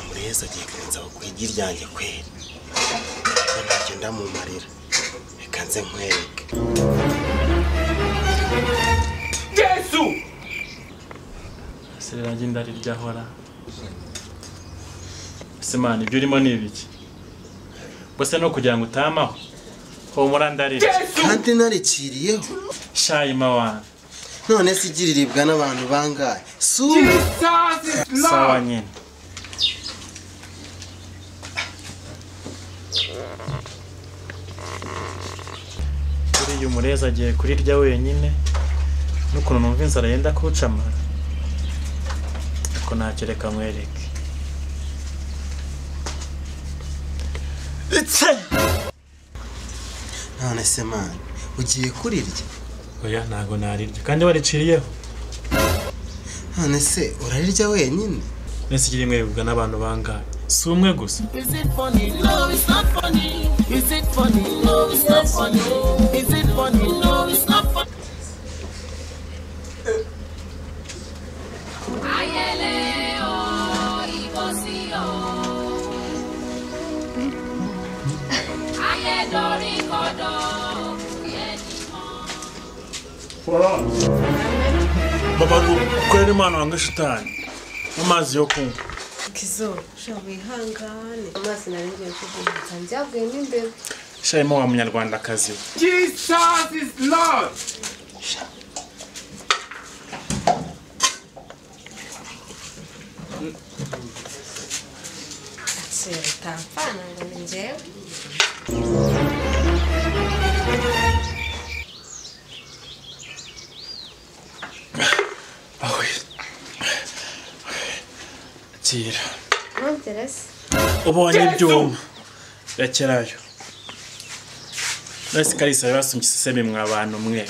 muri Yesu agiye kunza kwigi ryanjye kwera ntacyo ndamumarira reka nze nkwereke Yesu Serera ndari ryahora Semana ibyo urimo ni ibiki Bose no kugira ngo utamaho ho murandarira kandi nariciriyeho Shayima wana none sigiriribwa n'abantu bangaye sawa nyine Kuri umureza agiye kurirya wenyine n'ukuntu numva inzara yenda kucamara ko nakereka mwereke none se man ugiye kurirya oya ntago narirya kandi wariciriyeho none se urarirya wenyine nese kiri mweribwa n'abantu bangaye si umwe gusa Is it funny? No, it's not funny. Is it funny? No, it's not funny. Is it funny? No, it's not funny. Ayele o ibosi o Ayedori kodo Baba kweli mwana wange shitani amazi yo kunywa Kizo shawe hangane amazi naringiye kuvuga njyaguye n'imbere Shayima wa munyarwandakazi Jesus is Lord. Tampana ngo njyewe Tira nonterese ubonye ibyuma rekerayo Nasi Kalisa basumye siseme mwa bantu mwe